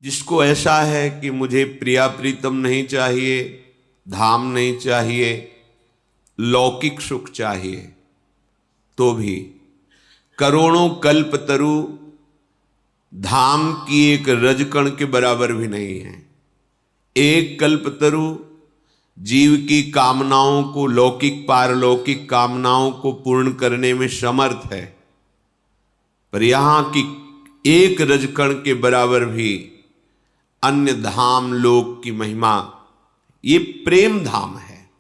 जिसको ऐसा है कि मुझे प्रिया प्रीतम नहीं चाहिए, धाम नहीं चाहिए, लौकिक सुख चाहिए, तो भी करोड़ों कल्पतरु धाम की एक रजकण के बराबर भी नहीं है। एक कल्पतरु जीव की कामनाओं को, लौकिक पारलौकिक कामनाओं को पूर्ण करने में समर्थ है, पर यहां की एक रजकण के बराबर भी अन्य धाम लोक की महिमा, ये प्रेम धाम है।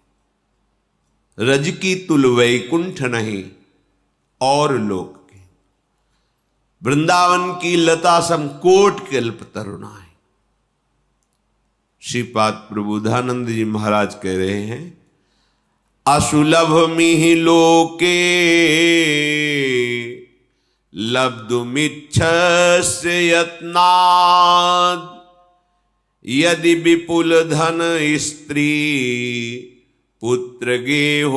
रज की तुल वैकुंठ नहीं और लोक के, वृंदावन की लता सम कोट कल्प तरुणाएं। श्रीपाद प्रबोधानंद जी महाराज कह रहे हैं, असुलभ मिहि लोके लब्धुमिच्छस्य यत्नाद्, यदि विपुल धन स्त्री पुत्र गेहोत्तमादि,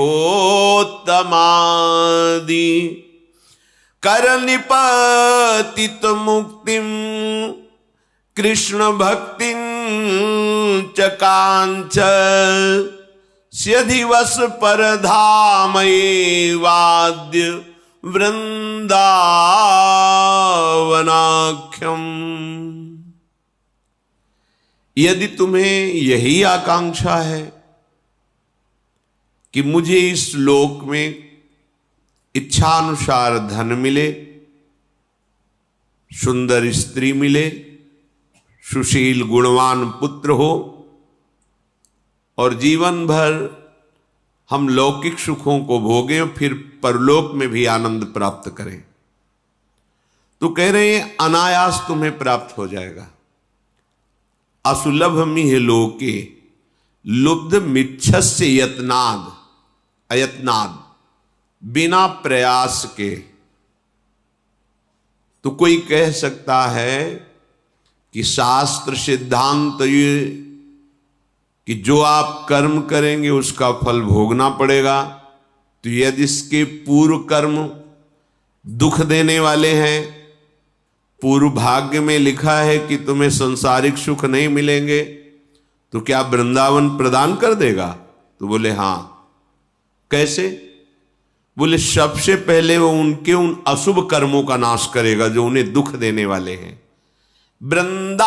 कर निपतित मुक्तिम कृष्ण भक्तिं च कांच, स्यधिवस पर धामैवाद्य वृंदावनाख्यम। यदि तुम्हें यही आकांक्षा है कि मुझे इस लोक में इच्छानुसार धन मिले, सुंदर स्त्री मिले, सुशील गुणवान पुत्र हो और जीवन भर हम लौकिक सुखों को भोगें, फिर परलोक में भी आनंद प्राप्त करें, तो कह रहे हैं अनायास तुम्हें प्राप्त हो जाएगा। असुलभ मिह लोके लुब्ध मिच्छस्य यत्नाद, अयत्नाद, बिना प्रयास के। तो कोई कह सकता है कि शास्त्र सिद्धांत ये कि जो आप कर्म करेंगे उसका फल भोगना पड़ेगा, तो यदि इसके पूर्व कर्म दुख देने वाले हैं, पूर्व भाग्य में लिखा है कि तुम्हें संसारिक सुख नहीं मिलेंगे, तो क्या वृंदावन प्रदान कर देगा? तो बोले हां। कैसे? बोले सबसे पहले वो उनके उन अशुभ कर्मों का नाश करेगा जो उन्हें दुख देने वाले हैं। वृंदाटवी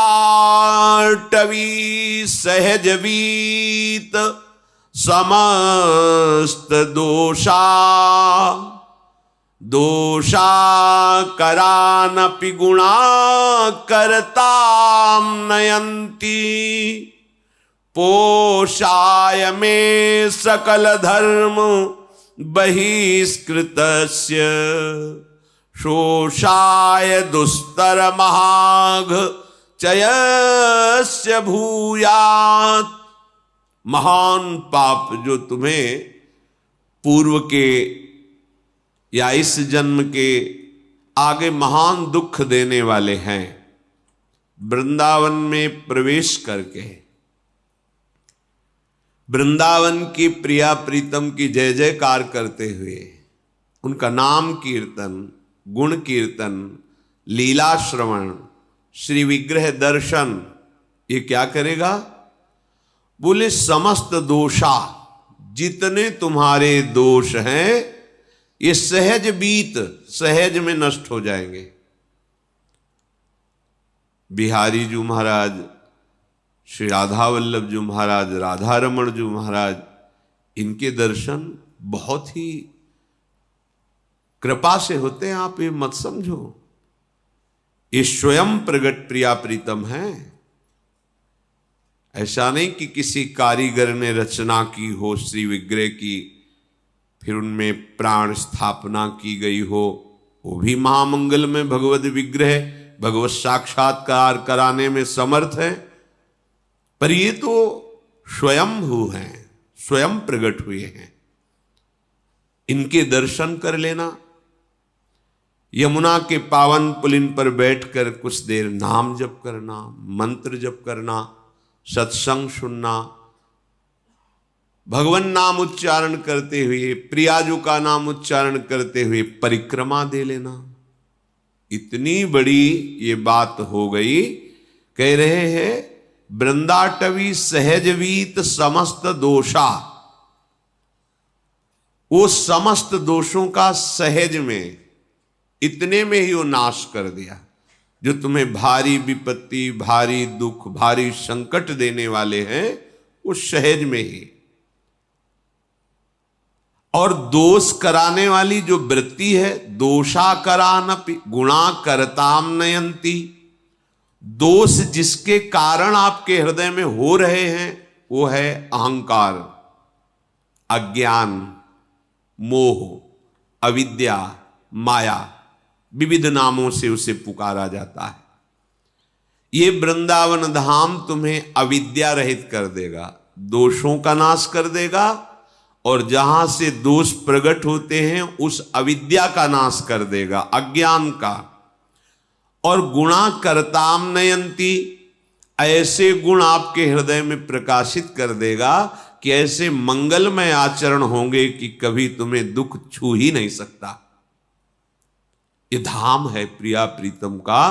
सहजवीत समस्त दोषा, दोषा करानपि गुणा करताम नयंती, पोषाय मे सकल धर्म बहिष्कृतस्य, शोषाय दुस्तर महाघ चयस्य भूयात्। महान पाप जो तुम्हें पूर्व के या इस जन्म के आगे महान दुख देने वाले हैं, वृंदावन में प्रवेश करके वृंदावन की प्रिया प्रीतम की जय जयकार करते हुए उनका नाम कीर्तन, गुण कीर्तन, लीला श्रवण, श्री विग्रह दर्शन, ये क्या करेगा? बोले समस्त दोषा, जितने तुम्हारे दोष हैं ये सहज बीत, सहज में नष्ट हो जाएंगे। बिहारी जी महाराज, श्री राधा वल्लभ जी महाराज, राधा रमण जी महाराज, इनके दर्शन बहुत ही कृपा से होते हैं। आप ये मत समझो, ये स्वयं प्रगट प्रिया प्रीतम है। ऐसा नहीं कि किसी कारीगर ने रचना की हो श्री विग्रह की, फिर उनमें प्राण स्थापना की गई हो। वो भी महामंगल में भगवत विग्रह, भगवत साक्षात्कार कराने में समर्थ है, पर ये तो स्वयंभू हैं, स्वयं प्रकट हुए हैं। इनके दर्शन कर लेना, यमुना के पावन पुलिन पर बैठकर कुछ देर नाम जप करना, मंत्र जप करना, सत्संग सुनना, भगवान नाम उच्चारण करते हुए, प्रियाजू का नाम उच्चारण करते हुए परिक्रमा दे लेना। इतनी बड़ी ये बात हो गई कह रहे हैं वृंदाटवी सहजवीत समस्त दोषा, वो समस्त दोषों का सहज में, इतने में ही वो नाश कर दिया। जो तुम्हें भारी विपत्ति, भारी दुख, भारी संकट देने वाले हैं, वो सहज में ही। और दोष कराने वाली जो वृत्ति है, दोषा करानपि गुणा करताम नयंती, दोष जिसके कारण आपके हृदय में हो रहे हैं वो है अहंकार, अज्ञान, मोह, अविद्या, माया, विविध नामों से उसे पुकारा जाता है। ये वृंदावन धाम तुम्हें अविद्या रहित कर देगा, दोषों का नाश कर देगा, और जहां से दोष प्रकट होते हैं उस अविद्या का नाश कर देगा, अज्ञान का। और गुणा करताम नयंती, ऐसे गुण आपके हृदय में प्रकाशित कर देगा कि ऐसे मंगलमय आचरण होंगे कि कभी तुम्हें दुख छू ही नहीं सकता। ये धाम है प्रिया प्रीतम का,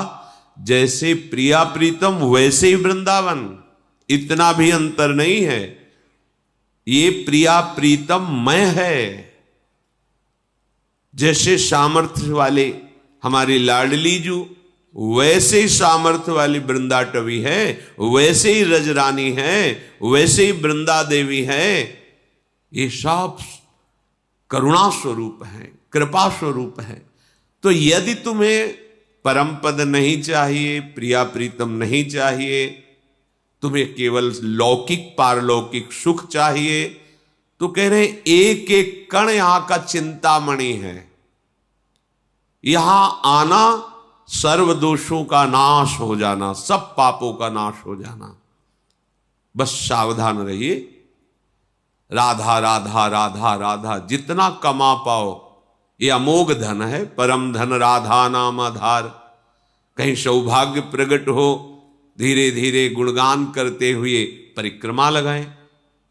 जैसे प्रिया प्रीतम वैसे ही वृंदावन, इतना भी अंतर नहीं है। ये प्रिया प्रीतम मय है। जैसे सामर्थ्य वाले हमारी लाडली जू, वैसे ही सामर्थ्य वाली वृंदाटवी है, वैसे ही रजरानी है, वैसे ही वृंदा देवी है। ये सब करुणा स्वरूप है, कृपा स्वरूप है। तो यदि तुम्हें परम पद नहीं चाहिए, प्रिया प्रीतम नहीं चाहिए, तुम्हें केवल लौकिक पारलौकिक सुख चाहिए, तो कह रहे एक एक कण यहां का चिंतामणि है। यहां आना, सर्व दोषों का नाश हो जाना, सब पापों का नाश हो जाना। बस सावधान रहिए। राधा राधा राधा राधा जितना कमा पाओ, ये अमोघ धन है, परम धन राधा नाम आधार। कहीं सौभाग्य प्रकट हो, धीरे धीरे गुणगान करते हुए परिक्रमा लगाएं,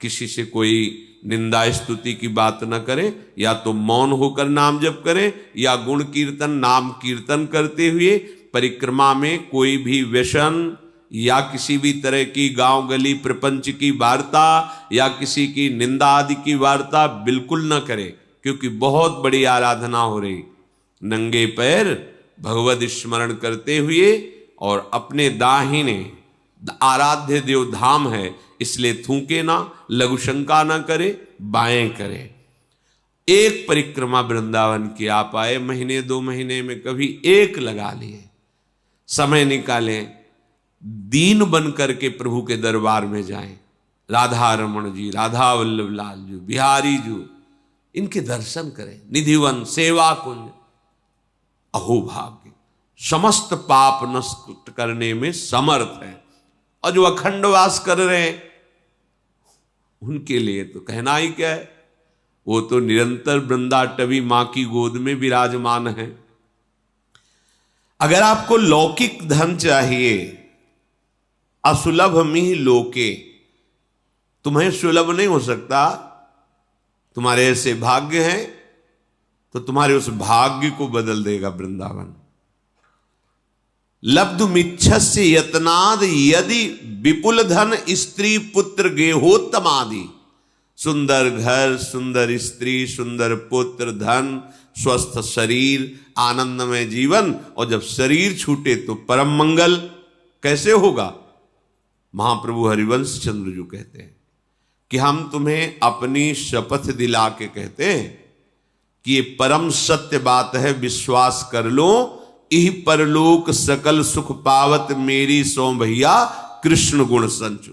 किसी से कोई निंदा स्तुति की बात न करें, या तो मौन होकर नाम जप करें, या गुण कीर्तन नाम कीर्तन करते हुए परिक्रमा में कोई भी व्यसन या किसी भी तरह की गांव गली प्रपंच की वार्ता या किसी की निंदा आदि की वार्ता बिल्कुल न करें, क्योंकि बहुत बड़ी आराधना हो रही। नंगे पैर भगवद स्मरण करते हुए, और अपने दाहिने आराध्य देव धाम है इसलिए थूके ना, लघु शंका ना करे, बाएं करे। एक परिक्रमा वृंदावन की आप आए, महीने 2 महीने में कभी एक लगा लिए, समय निकालें, दीन बन करके प्रभु के दरबार में जाएं। राधा रमण जी, राधा वल्लभ लाल जी, बिहारी जी, इनके दर्शन करें। निधिवन, सेवा कुंज, अहोभाग्य, समस्त पाप नष्ट करने में समर्थ है। और जो अखंड वास कर रहे हैं उनके लिए तो कहना ही क्या है, वो तो निरंतर वृंदाटवी मां की गोद में विराजमान है। अगर आपको लौकिक धन चाहिए, असुलभ मिह लोके, तुम्हें सुलभ नहीं हो सकता, तुम्हारे ऐसे भाग्य हैं, तो तुम्हारे उस भाग्य को बदल देगा वृंदावन। लब्धुमिच्छस्य यत्नाद यदि विपुल धन स्त्री पुत्र गेहोत्तमादि, सुंदर घर, सुंदर स्त्री, सुंदर पुत्र, धन, स्वस्थ शरीर, आनंदमय जीवन, और जब शरीर छूटे तो परम मंगल कैसे होगा। महाप्रभु हरिवंश चंद्र जी कहते हैं कि हम तुम्हें अपनी शपथ दिला के कहते हैं कि ये परम सत्य बात है, विश्वास कर लो, इह परलोक सकल सुख पावत मेरी सो भैया कृष्ण गुण संचु।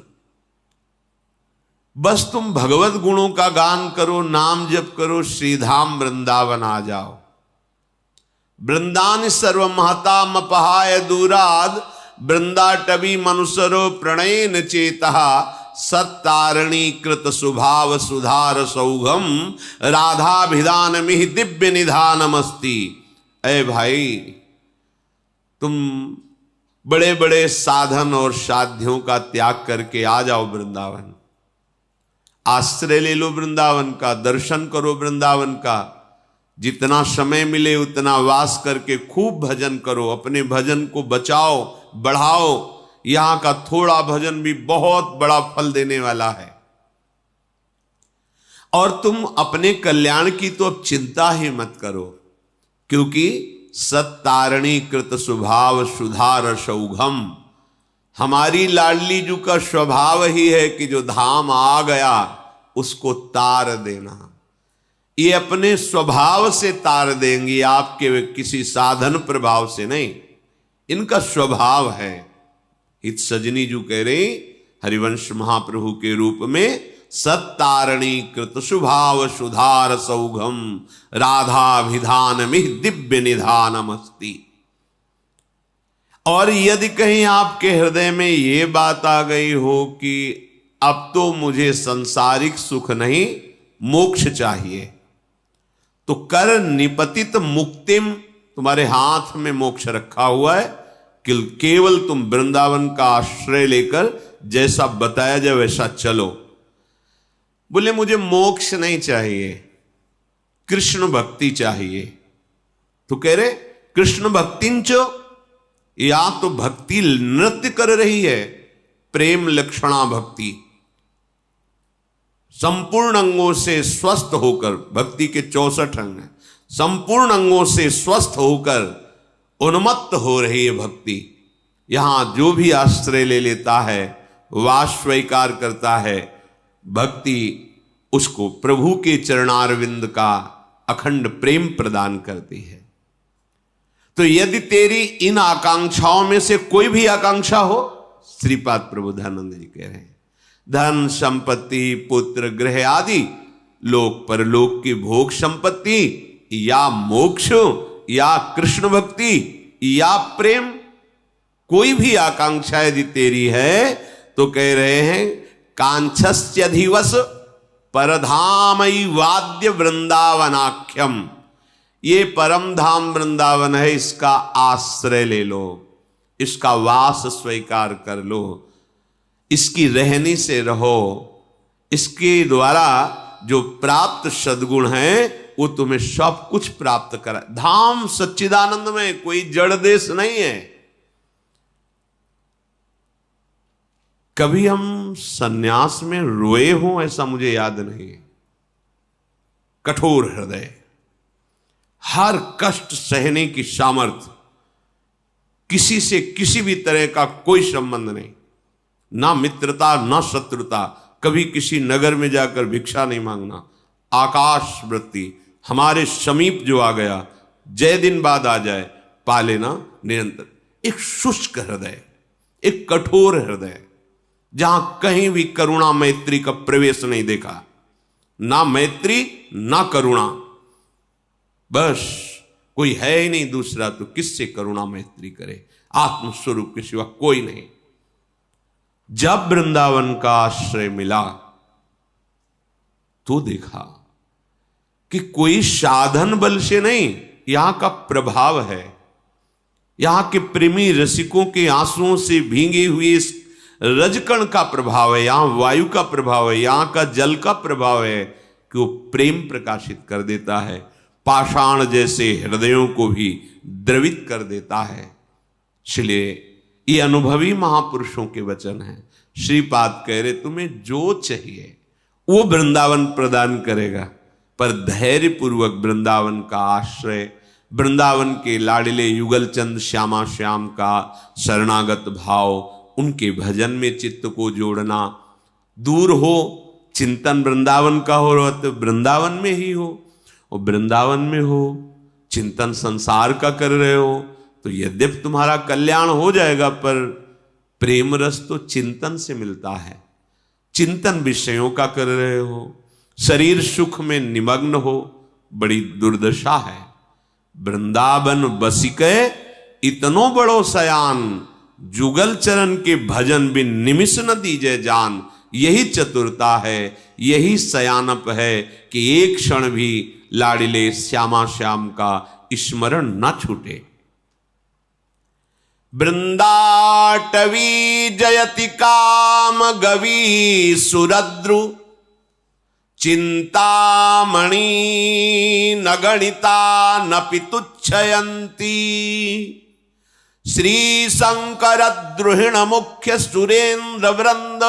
बस तुम भगवत गुणों का गान करो, नाम जप करो, श्रीधाम वृंदावन आ जाओ। वृंदान सर्व महता मपहाय दूराद, वृंदाटवी मनुसरो प्रणयन चेतहा, सत्तारणी कृत सुभाव सुधार सौघम, राधाभिधान मिहि दिव्य निधानमस्ति। ऐ भाई, तुम बड़े बड़े साधन और साध्यों का त्याग करके आ जाओ वृंदावन, आश्रय ले लो वृंदावन का, दर्शन करो वृंदावन का। जितना समय मिले उतना वास करके खूब भजन करो, अपने भजन को बचाओ, बढ़ाओ। यहां का थोड़ा भजन भी बहुत बड़ा फल देने वाला है। और तुम अपने कल्याण की तो अब चिंता ही मत करो, क्योंकि सत्तारणी कृत स्वभाव सुधार सौघम, हमारी लाडली जू का स्वभाव ही है कि जो धाम आ गया उसको तार देना। ये अपने स्वभाव से तार देंगी, आपके किसी साधन प्रभाव से नहीं, इनका स्वभाव है। हित सजनी जू कह रहे हरिवंश महाप्रभु के रूप में, सत्तारणी कृत स्वभाव सुधार सौघम राधाभिधान मिह दिव्य निधानमस्ति। और यदि कहीं आपके हृदय में ये बात आ गई हो कि अब तो मुझे सांसारिक सुख नहीं मोक्ष चाहिए, तो कर निपतित मुक्तिम, तुम्हारे हाथ में मोक्ष रखा हुआ है, केवल तुम वृंदावन का आश्रय लेकर जैसा बताया जाए वैसा चलो। बोले मुझे मोक्ष नहीं चाहिए, कृष्ण भक्ति चाहिए। तो कह रहे कृष्ण भक्तिंच, या तो भक्ति नृत्य कर रही है, प्रेम लक्षणा भक्ति, संपूर्ण अंगों से स्वस्थ होकर, भक्ति के 64 अंग हैं, संपूर्ण अंगों से स्वस्थ होकर उन्मत्त हो रही है भक्ति। यहां जो भी आश्रय ले लेता है, वास स्वीकार करता है, भक्ति उसको प्रभु के चरणारविंद का अखंड प्रेम प्रदान करती है। तो यदि तेरी इन आकांक्षाओं में से कोई भी आकांक्षा हो, श्रीपाद प्रभु धनानंद जी कह रहे हैं, धन संपत्ति पुत्र गृह आदि लोक परलोक की भोग संपत्ति, या मोक्ष, या कृष्ण भक्ति, या प्रेम, कोई भी आकांक्षा यदि तेरी है, तो कह रहे हैं कांक्षस्यधिवस परधामई वाद्य वृंदावनाख्यम, ये परम धाम वृंदावन है, इसका आश्रय ले लो, इसका वास स्वीकार कर लो, इसकी रहनी से रहो, इसके द्वारा जो प्राप्त सद्गुण है वो तुम्हें सब कुछ प्राप्त करा। धाम सच्चिदानंद में कोई जड़ देश नहीं है। कभी हम सन्यास में रोए हों ऐसा मुझे याद नहीं है। कठोर हृदय, हर कष्ट सहने की सामर्थ्य, किसी से किसी भी तरह का कोई संबंध नहीं, ना मित्रता ना शत्रुता, कभी किसी नगर में जाकर भिक्षा नहीं मांगना, आकाश वृत्ति, हमारे समीप जो आ गया जय दिन बाद आ जाए पा लेना निरंतर। एक शुष्क हृदय, एक कठोर हृदय, जहां कहीं भी करुणा मैत्री का प्रवेश नहीं देखा, ना मैत्री ना करुणा, बस कोई है ही नहीं दूसरा, तो किससे करुणा मैत्री करे, आत्मस्वरूप के सिवा कोई नहीं। जब वृंदावन का आश्रय मिला तो देखा कि कोई साधन बल से नहीं, यहां का प्रभाव है, यहां के प्रेमी रसिकों के आंसुओं से भींगे हुए इस रजकण का प्रभाव है, यहां वायु का प्रभाव है, यहां का जल का प्रभाव है कि वो प्रेम प्रकाशित कर देता है, पाषाण जैसे हृदयों को भी द्रवित कर देता है। इसलिए ये अनुभवी महापुरुषों के वचन हैं। श्रीपाद कह रहे तुम्हें जो चाहिए वो वृंदावन प्रदान करेगा, पर धैर्य पूर्वक वृंदावन का आश्रय, वृंदावन के लाडले युगलचंद श्यामा श्याम का शरणागत भाव, उनके भजन में चित्त को जोड़ना, दूर हो चिंतन वृंदावन का हो रहा तो वृंदावन में ही हो, और वृंदावन में हो चिंतन संसार का कर रहे हो तो यद्यपि तुम्हारा कल्याण हो जाएगा, पर प्रेम रस तो चिंतन से मिलता है। चिंतन विषयों का कर रहे हो, शरीर सुख में निमग्न हो, बड़ी दुर्दशा है। वृंदावन बसिके इतनो बड़ो सयान, जुगल चरण के भजन बिन निमिष न दीजे जान। यही चतुरता है, यही सयानप है कि एक क्षण भी लाडिले श्यामा श्याम का स्मरण न छूटे। वृंदाटवी जयति काम गवी सुरद्रु, चिंतामणि न गणिता न पितुच्छयंती। श्री शंकर द्रुहिण मुख्य सुरेंद्र वृंद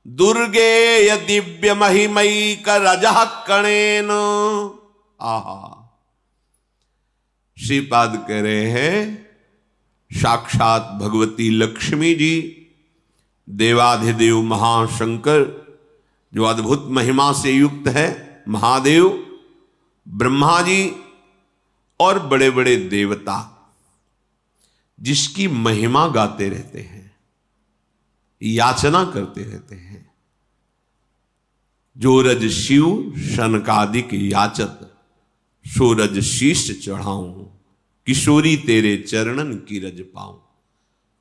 दुर्गेय दिव्य महिमैक रजः कणेन। आहा, श्रीपाद कह रहे हैं साक्षात भगवती लक्ष्मी जी, देवाधिदेव महाशंकर जो अद्भुत महिमा से युक्त है, महादेव, ब्रह्मा जी और बड़े बड़े देवता जिसकी महिमा गाते रहते हैं, याचना करते रहते हैं। जोरज शिव शनकादिक याचत, सोरज शीश चढ़ाऊं, किशोरी तेरे चरणन की रज पाऊं।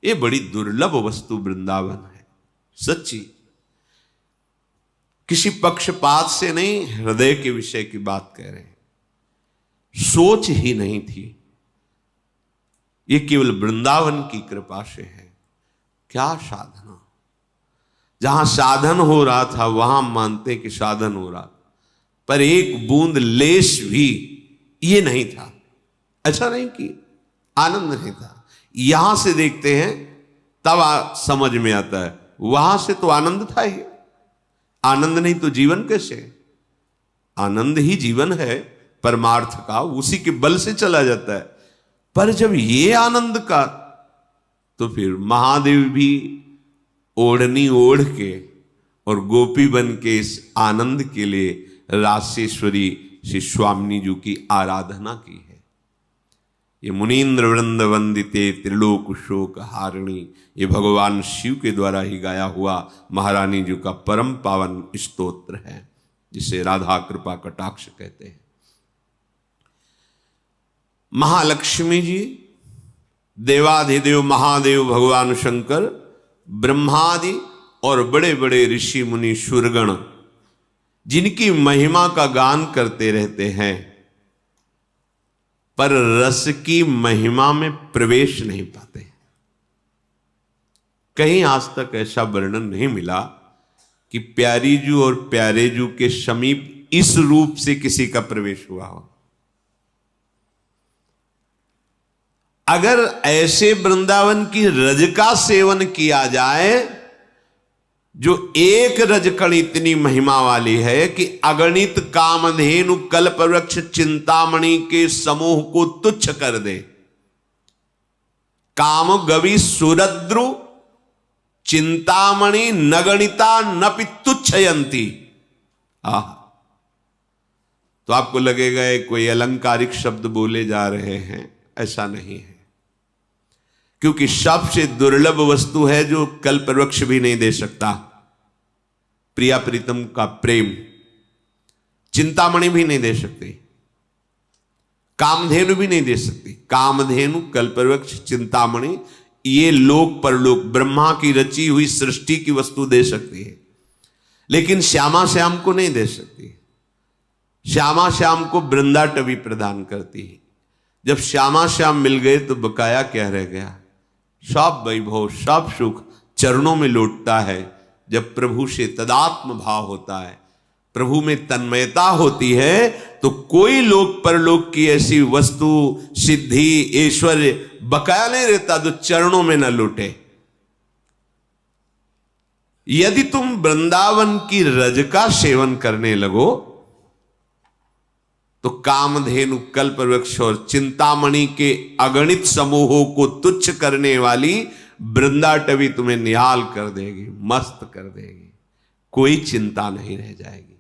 ये बड़ी दुर्लभ वस्तु वृंदावन है, सच्ची। किसी पक्षपात से नहीं, हृदय के विषय की बात कह रहे हैं। सोच ही नहीं थी, ये केवल वृंदावन की कृपा से है। क्या साधना! जहां साधन हो रहा था वहां मानते कि साधन हो रहा, पर एक बूंद लेश भी ये नहीं था। अच्छा नहीं कि आनंद नहीं था। यहां से देखते हैं तब समझ में आता है, वहां से तो आनंद था ही। आनंद नहीं तो जीवन कैसे? आनंद ही जीवन है परमार्थ का, उसी के बल से चला जाता है। पर जब ये आनंद का, तो फिर महादेव भी ओढ़नी ओढ़ के और गोपी बन के इस आनंद के लिए रासेश्वरी श्री स्वामिनी जी की आराधना की है। ये मुनीन्द्र वृंद वंदिते त्रिलोक शोक हारिणी, ये भगवान शिव के द्वारा ही गाया हुआ महारानी जी का परम पावन स्तोत्र है, जिसे राधा कृपा कटाक्ष कहते हैं। महालक्ष्मी जी, देवाधिदेव महादेव भगवान शंकर, ब्रह्मादि और बड़े बड़े ऋषि मुनि शूरगण जिनकी महिमा का गान करते रहते हैं, पर रस की महिमा में प्रवेश नहीं पाते। कहीं आज तक ऐसा वर्णन नहीं मिला कि प्यारी जू और प्यारे जू के समीप इस रूप से किसी का प्रवेश हुआ हो। अगर ऐसे वृंदावन की रज का सेवन किया जाए, जो एक रजकण इतनी महिमा वाली है कि अगणित कामधेनु कल्प वृक्ष चिंतामणि के समूह को तुच्छ कर दे। काम गवि सुरद्रु चिंतामणि नगणिता नपि तुच्छयंती। तो आपको लगेगा ये कोई अलंकारिक शब्द बोले जा रहे हैं, ऐसा नहीं है। क्योंकि सबसे दुर्लभ वस्तु है जो कल्प वृक्ष भी नहीं दे सकता। प्रिया प्रीतम का प्रेम चिंतामणि भी नहीं दे सकती, कामधेनु भी नहीं दे सकती। कामधेनु, कल्पवृक्ष, चिंतामणि ये लोक परलोक ब्रह्मा की रची हुई सृष्टि की वस्तु दे सकती है, लेकिन श्यामा श्याम को नहीं दे सकती। श्यामा श्याम को वृंदाटवी प्रदान करती है। जब श्यामा श्याम मिल गए तो बकाया क्या रह गया? सब वैभव, सब सुख चरणों में लौटता है। जब प्रभु से तदात्म भाव होता है, प्रभु में तन्मयता होती है, तो कोई लोक परलोक की ऐसी वस्तु, सिद्धि, ऐश्वर्य बकाया नहीं रहता जो चरणों में न लौटे। यदि तुम वृंदावन की रज का सेवन करने लगो तो कामधेनु, कल्पवृक्ष और चिंतामणि के अगणित समूहों को तुच्छ करने वाली वृंदाटवी तुम्हें निहाल कर देगी, मस्त कर देगी। कोई चिंता नहीं रह जाएगी।